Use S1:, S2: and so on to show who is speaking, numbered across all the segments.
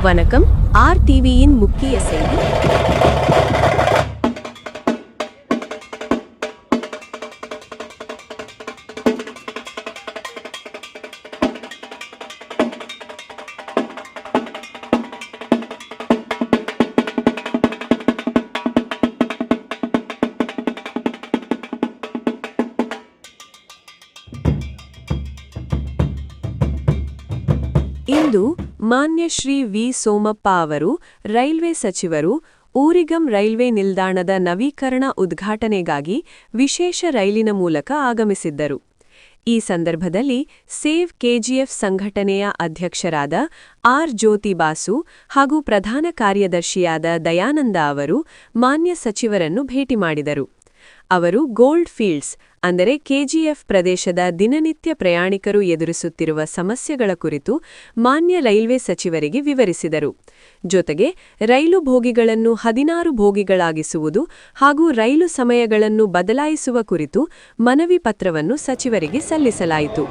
S1: வணக்கம். ஆர்டிவியின் முக்கிய செய்தி. ಇಂದು ಮಾನ್ಯ ಶ್ರೀ ವಿ ಸೋಮಪ್ಪ ಅವರು ರೈಲ್ವೆ ಸಚಿವರು ಊರಿಗಂ ರೈಲ್ವೆ ನಿಲ್ದಾಣದ ನವೀಕರಣ ಉದ್ಘಾಟನೆಗಾಗಿ ವಿಶೇಷ ರೈಲಿನ ಮೂಲಕ ಆಗಮಿಸಿದ್ದರು. ಈ ಸಂದರ್ಭದಲ್ಲಿ ಸೇವ್ ಕೆಜಿಎಫ್ ಸಂಘಟನೆಯ ಅಧ್ಯಕ್ಷರಾದ ಆರ್ ಜ್ಯೋತಿ ಬಾಸು ಹಾಗೂ ಪ್ರಧಾನ ಕಾರ್ಯದರ್ಶಿಯಾದ ದಯಾನಂದ ಅವರು ಮಾನ್ಯ ಸಚಿವರನ್ನು ಭೇಟಿ ಮಾಡಿದರು. ಅವರು ಗೋಲ್ಡ್ ಫೀಲ್ಡ್ಸ್ ಅಂದರೆ ಕೆಜಿಎಫ್ ಪ್ರದೇಶದ ದಿನನಿತ್ಯ ಪ್ರಯಾಣಿಕರು ಎದುರಿಸುತ್ತಿರುವ ಸಮಸ್ಯೆಗಳ ಕುರಿತು ಮಾನ್ಯ ರೈಲ್ವೆ ಸಚಿವರಿಗೆ ವಿವರಿಸಿದರು. ಜೊತೆಗೆ ರೈಲು ಬೋಗಿಗಳನ್ನು 16 ಬೋಗಿಗಳಾಗಿಸುವುದು ಹಾಗೂ ರೈಲು ಸಮಯಗಳನ್ನು ಬದಲಾಯಿಸುವ ಕುರಿತು ಮನವಿ ಪತ್ರವನ್ನು ಸಚಿವರಿಗೆ ಸಲ್ಲಿಸಲಾಯಿತು.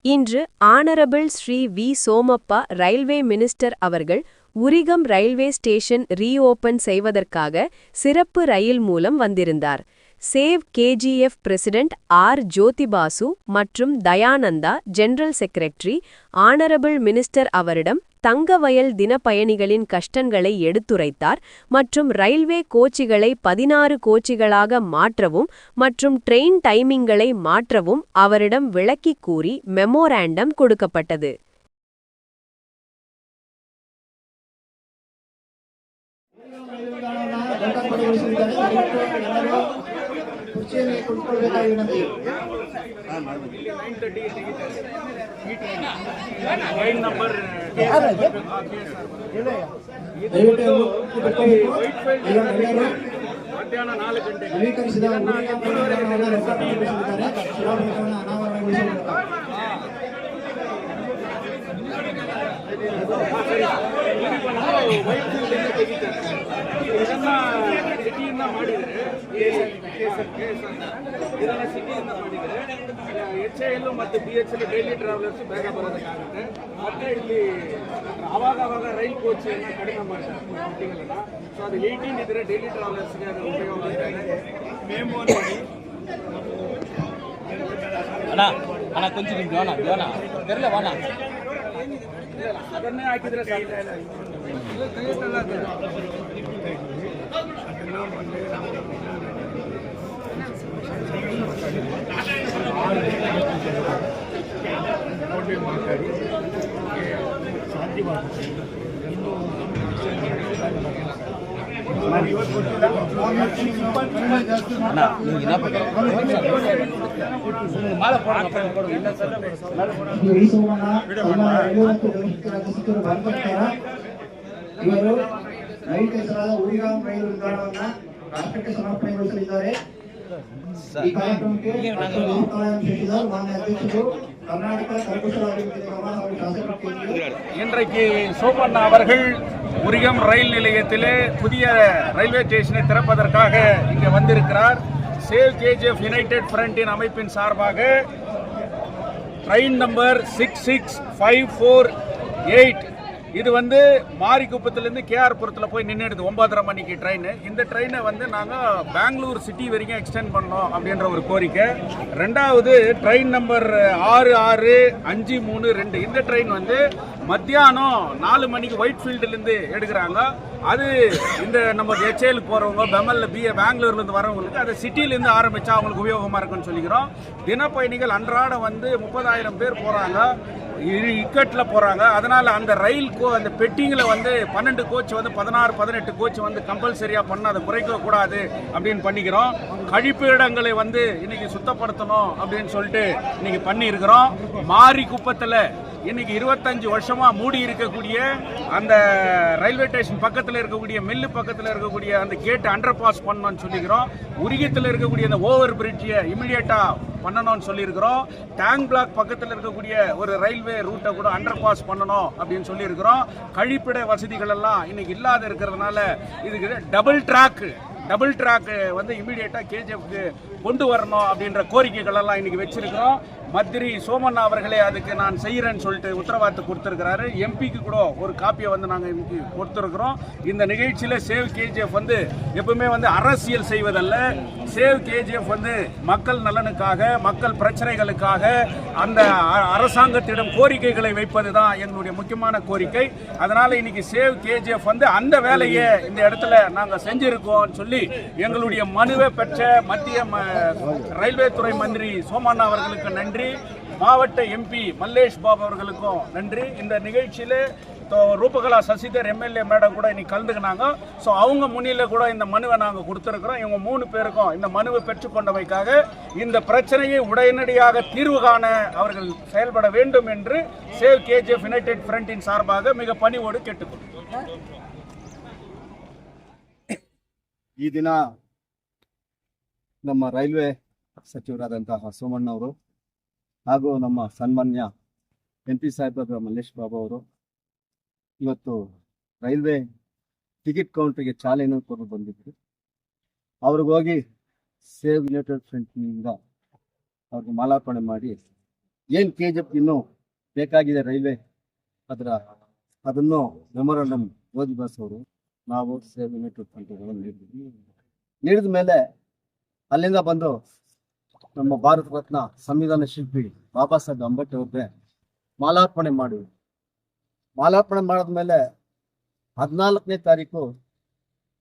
S1: இன்று honourable Shri V Somappa railway minister அவர்கள் உரிகம் ரயில்வே ஸ்டேஷன் ரீஓபன் செய்வதற்காக சிறப்பு ரயில் மூலம் வந்திருந்தார். சேவ் கேஜிஎஃப் பிரசிடென்ட் ஆர் ஜோதி பாசு மற்றும் Dayananda general secretary honourable minister அவரிடம் தங்கவயல் தின பயணிகளின் கஷ்டங்களை எடுத்துரைத்தார் மற்றும் ரயில்வே கோச்சிகளை 16 கோச்சிகளாக மாற்றவும் மற்றும் ட்ரெயின் டைமிங்களை மாற்றவும் அவரிடம் விளக்கிக் கூறி மெமோராண்டம் கொடுக்கப்பட்டது.
S2: ಸಿಟಿಯಿಂದ ಮಾಡಿದರೆ ಇದನ್ನು ಸಿಟಿಯಿಂದ ಮಾಡಿದರೆ HAL ಮತ್ತು BHL ಡೈಲಿ ಟ್ರಾವೆಲರ್ಸ್ ಬೇಗ ಬರೋದಕ್ಕಾಗುತ್ತೆ. ಮತ್ತು ಇಲ್ಲಿ ಆವಾಗ ರೈಲ್ ಕೋಚನ್ನು ಕಡಿಮೆ ಮಾಡ್ತಾರೆ ಸಿಟಿಗಳನ್ನು. ಸೊ ಅದು 18 ಇದ್ದರೆ ಡೈಲಿ ಟ್ರಾವೆಲರ್ಸ್ಗೆ ಅದು ಉಪಯೋಗ ಆಗ್ತದೆ. ಮೇಮೋ ನೋಡಿ ಅಣ್ಣ ಕೊಂಚ ತೆರಲೆ ವಾಣ ಅದನ್ನೇ ಹಾಕಿದರೆ ಸಾಧ್ಯ ಇಲ್ಲ.
S3: ರೈಲು ಕೆಲಸವಾದ ಊರಿಗಾಂ ರೈಲು ನಿಲ್ದಾಣವನ್ನು ರಾಷ್ಟ್ರಕ್ಕೆ ಸಮರ್ಪಣೆಗೊಳಿಸಲಿದ್ದಾರೆ. ಈ ಕಾರ್ಯಕ್ರಮಕ್ಕೆ ಅಧ್ಯಕ್ಷರು ಮಾನ್ಯ ಅಧ್ಯಕ್ಷರು கர்நாடக கர்பூச
S2: இன்றைக்கு சோமண்ணா அவர்கள் உரிகம் ரயில் நிலையத்திலே புதிய ரயில்வே ஸ்டேஷனை திறப்பதற்காக இங்கே வந்திருக்கிறார். சேவ் கேஜிஎஃப் யுனைடெட் ஃப்ரண்டின் அமைப்பின் சார்பாக ட்ரெயின் நம்பர் 66548 இது வந்து மாரிக்குப்பத்துலேருந்து கேஆர்புரத்தில் போய் நின்றுடுது 9:30 மணிக்கு ட்ரெயின். இந்த ட்ரெயினை வந்து நாங்கள் பெங்களூர் சிட்டி வரைக்கும் எக்ஸ்டெண்ட் பண்ணோம் அப்படின்ற ஒரு கோரிக்கை. ரெண்டாவது ட்ரெயின் நம்பர் 66532 இந்த ட்ரெயின் வந்து மத்தியானம் 4 மணிக்கு ஒயிட்ஃபீல்டுலேருந்து எடுக்கிறாங்க. அது இந்த நம்ம ஹெச்ஏலுக்கு போகிறவங்க பெங்களூர்லேருந்து வரவங்களுக்கு அதை சிட்டிலேருந்து ஆரம்பித்தா அவங்களுக்கு உபயோகமாக இருக்குன்னு சொல்லிக்கிறோம். தினப்பயணிகள் அன்றாடம் வந்து 30,000 பேர் போகிறாங்க, இக்கட்டில் போகிறாங்க. அதனால் அந்த ரயில் அந்த பெட்டிங்கில் வந்து 12 கோச் வந்து 16-18 கோச் வந்து கம்பல்சரியாக பண்ண அதை குறைக்கக்கூடாது அப்படின்னு பண்ணிக்கிறோம். கழிப்பு இடங்களை வந்து இன்னைக்கு சுத்தப்படுத்தணும் அப்படின்னு சொல்லிட்டு இன்னைக்கு பண்ணியிருக்கிறோம். மாரி குப்பத்தில் இன்னைக்கு 25 வருஷமா மூடி இருக்கக்கூடிய அந்த ரயில்வே ஸ்டேஷன் பக்கத்தில் இருக்கக்கூடிய மில்லு பக்கத்தில் இருக்கக்கூடிய அந்த கேட் அண்டர் பாஸ் பண்ணணும்னு சொல்லிக்கிறோம். உரிகத்தில் இருக்கக்கூடிய அந்த ஓவர் பிரிட்ஜை இமிடியேட்டா பண்ணணும்னு சொல்லியிருக்கிறோம். டேங்க் பிளாக் பக்கத்தில் இருக்கக்கூடிய ஒரு ரயில்வே ரூட்டை கூட அண்டர் பாஸ் பண்ணணும் அப்படின்னு சொல்லியிருக்கிறோம். கழிப்பிட வசதிகள் எல்லாம் இன்னைக்கு இல்லாத இருக்கிறதுனால இதுக்கு டபுள் ட்ராக் வந்து இமீடியட்டாக கேஜிஎஃப்க்கு கொண்டு வரணும் அப்படின்ற கோரிக்கைகள் எல்லாம் இன்னைக்கு வச்சிருக்கிறோம். மந்திரி சோமண்ணா அவர்களே அதுக்கு நான் செய்கிறேன்னு சொல்லிட்டு உத்தரவாதத்தை கொடுத்துருக்கிறாரு. எம்பிக்கு கூட ஒரு காப்பியை வந்து நாங்கள் இன்னைக்கு கொடுத்துருக்குறோம். இந்த நிகழ்ச்சியில் சேவ் கேஜிஎஃப் வந்து எப்பவுமே வந்து அரசியல் செய்வதல்ல, சேவ் கேஜிஎஃப் வந்து மக்கள் நலனுக்காக, மக்கள் பிரச்சனைகளுக்காக அந்த அரசாங்கத்திடம் கோரிக்கைகளை வைப்பது தான் எங்களுடைய முக்கியமான கோரிக்கை. அதனால் இன்னைக்கு சேவ் கேஜிஎஃப் வந்து அந்த வேலையை இந்த இடத்துல நாங்கள் செஞ்சுருக்கோம்னு சொல்லி எங்களுடைய மனுவை பெற்ற மத்திய ரயில்வே துறை மந்திரி சோமண்ணா அவர்களுக்கு நன்றி. மாவட்ட எம்பி மல்லேஷ் பாபு அவர்களுக்கும் நன்றி. இந்த நிகழ்ச்சியில் ரூபகலா சசிதர் எம்எல்ஏ மேடம் கூட இன்னைக்கு கலந்துக்கினாங்க. ஸோ அவங்க முன்னில கூட இந்த மனுவை நாங்கள் கொடுத்துருக்குறோம். இவங்க 3 பேருக்கும் இந்த மனுவை பெற்றுக்கொண்டமைக்காக இந்த பிரச்சனையை உடனடியாக தீர்வு காண அவர்கள் செயல்பட வேண்டும் என்று சேவ் கேஜிஎஃப் யுனைடெட் ஃப்ரண்டின் சார்பாக மிக பணிவோடு கேட்டுக்கொள்கிறோம்.
S4: ಈ ದಿನ ನಮ್ಮ ರೈಲ್ವೆ ಸಚಿವರಾದಂತಹ ಸೋಮಣ್ಣ ಅವರು ಹಾಗೂ ನಮ್ಮ ಸನ್ಮಾನ್ಯ MP ಸಾಹೇಬರ ಮಲ್ಲೇಶ್ ಬಾಬು ಅವರು ಇವತ್ತು ರೈಲ್ವೆ ಟಿಕೆಟ್ ಕೌಂಟರ್ಗೆ ಚಾಲನೆ ಕೊಟ್ಟು ಬಂದಿದ್ರು. ಅವ್ರಿಗೆ ಹೋಗಿ ಸೇವ್ ಯುನೈಟೆಡ್ ಫ್ರಂಟ್ನಿಂದ ಅವ್ರಿಗೆ ಮಾಲಾರ್ಪಣೆ ಮಾಡಿ ಏನು KGF ಇನ್ನೂ ಬೇಕಾಗಿದೆ ರೈಲ್ವೆ ಅದನ್ನು ಮೆಮೊರಂಡಮ್ ಓದಿ ಬಸ್ ಅವರು ನಾವು ಸೇವ್ ಯುನೈಟೆಡ್ ಫ್ರಂಟ್ಗಳನ್ನು ನೀಡಿದ ಮೇಲೆ ಅಲ್ಲಿಂದ ಬಂದು ನಮ್ಮ ಭಾರತ ರತ್ನ ಸಂವಿಧಾನ ಶಿಲ್ಪಿ ಬಾಬಾ ಸಾಹೇಬ್ ಅಂಬೇಡ್ಕರ್ ಅವ್ರಿಗೆ ಮಾಲಾರ್ಪಣೆ ಮಾಡಿದ್ವಿ. ಮಾಲಾರ್ಪಣೆ ಮಾಡಿದ್ಮೇಲೆ 14ನೇ ತಾರೀಕು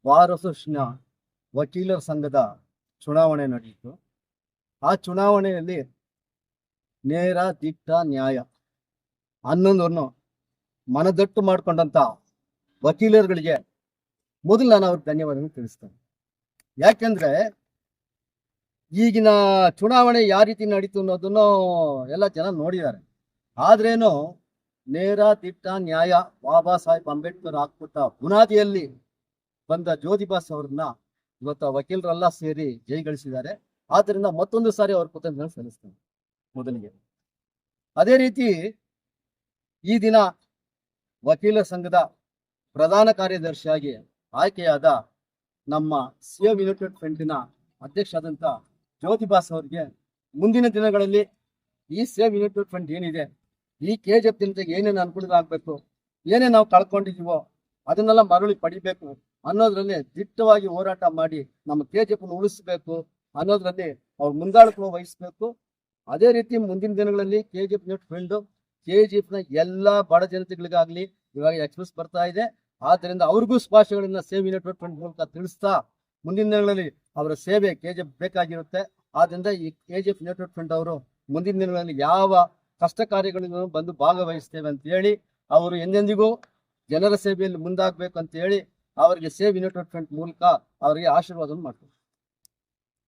S4: ಭಾರತ ವಕೀಲರ ಸಂಘದ ಚುನಾವಣೆ ನಡೆಯಿತು. ಆ ಚುನಾವಣೆಯಲ್ಲಿ ನೇರ ದಿಟ್ಟ ನ್ಯಾಯ 11 ಮನದಟ್ಟು ಮಾಡಿಕೊಂಡಂತ ವಕೀಲರುಗಳಿಗೆ ಮೊದಲು ನಾನು ಅವ್ರಿಗೆ ಧನ್ಯವಾದಗಳು ತಿಳಿಸ್ತೇನೆ. ಯಾಕೆಂದ್ರೆ ಈಗಿನ ಚುನಾವಣೆ ಯಾವ ರೀತಿ ನಡೀತು ಅನ್ನೋದನ್ನು ಎಲ್ಲ ಜನ ನೋಡಿದ್ದಾರೆ. ಆದ್ರೇನು ನೇರ ದಿಟ್ಟ ನ್ಯಾಯ ಬಾಬಾ ಸಾಹೇಬ್ ಅಂಬೇಡ್ಕರ್ ಹಾಕ್ಬಿಟ್ಟ ಬುನಾದಿಯಲ್ಲಿ ಬಂದ ಜ್ಯೋತಿಬಾಸ್ ಅವ್ರನ್ನ ಇವತ್ತು ವಕೀಲರೆಲ್ಲ ಸೇರಿ ಜೈಗಳಿಸಿದ್ದಾರೆ. ಆದ್ರಿಂದ ಮತ್ತೊಂದು ಸಾರಿ ಅವ್ರ ಕೃತಜ್ಞತೆ ಸಲ್ಲಿಸ್ತೇನೆ ಮೊದಲಿಗೆ. ಅದೇ ರೀತಿ ಈ ದಿನ ವಕೀಲರ ಸಂಘದ ಪ್ರಧಾನ ಕಾರ್ಯದರ್ಶಿಯಾಗಿ ಆಯ್ಕೆಯಾದ ನಮ್ಮ ಸೇವ್ ಯುನೈಟೆಡ್ ಫ್ರಂಟಿನ ಅಧ್ಯಕ್ಷರಾದಂಥ ಜ್ಯೋತಿಬಾಸ್ ಅವರಿಗೆ ಮುಂದಿನ ದಿನಗಳಲ್ಲಿ ಈ ಸೇವ್ ಯುನೈಟೆಡ್ ಫ್ರಂಟ್ ಏನಿದೆ, ಈ KGF ಜನತೆಗೆ ಏನೇನು ಅನುಕೂಲ ಆಗಬೇಕು, ಏನೇ ನಾವು ಕಳ್ಕೊಂಡಿದ್ದೀವೋ ಅದನ್ನೆಲ್ಲ ಮರಳಿ ಪಡಿಬೇಕು ಅನ್ನೋದ್ರಲ್ಲಿ ದಿಟ್ಟವಾಗಿ ಹೋರಾಟ ಮಾಡಿ ನಮ್ಮ KGF ಉಳಿಸ್ಬೇಕು ಅನ್ನೋದ್ರಲ್ಲಿ ಅವ್ರು ಮುಂದಾಳತ್ವ ವಹಿಸ್ಬೇಕು. ಅದೇ ರೀತಿ ಮುಂದಿನ ದಿನಗಳಲ್ಲಿ KGF ಯುನೈಟೆಡ್ ಫ್ರಂಟ್ KGF ನ ಎಲ್ಲ ಬಡ ಜನತೆಗಳಿಗಾಗ್ಲಿ ಇವಾಗ ಎಕ್ಸ್ಪ್ರೆಸ್ ಬರ್ತಾ ಇದೆ. ಆದ್ದರಿಂದ ಅವ್ರಿಗೂ ಶುಭಾಶಯಗಳನ್ನ ಸೇವ್ ಯುನೈಟೆಡ್ ಫ್ರಂಟ್ ಮೂಲಕ ತಿಳಿಸ್ತಾ ಮುಂದಿನ ದಿನಗಳಲ್ಲಿ ಅವರ ಸೇವೆ KGF ಬೇಕಾಗಿರುತ್ತೆ. ಆದ್ರಿಂದ ಈ KGF ಯುನೈಟೆಡ್ ಫ್ರಂಟ್ ಅವರು ಮುಂದಿನ ದಿನಗಳಲ್ಲಿ ಯಾವ ಕಷ್ಟ ಕಾರ್ಯಗಳಿಗೂ ಬಂದು ಭಾಗವಹಿಸ್ತೇವೆ ಅಂತ ಹೇಳಿ ಅವರು ಎಂದೆಂದಿಗೂ ಜನರ ಸೇವೆಯಲ್ಲಿ ಮುಂದಾಗಬೇಕು ಅಂತ ಹೇಳಿ ಅವರಿಗೆ ಸೇವ್ ಯುನೈಟೆಡ್ ಫ್ರಂಟ್ ಮೂಲಕ ಅವರಿಗೆ ಆಶೀರ್ವಾದವನ್ನು ಮಾಡ್ತಾರೆ.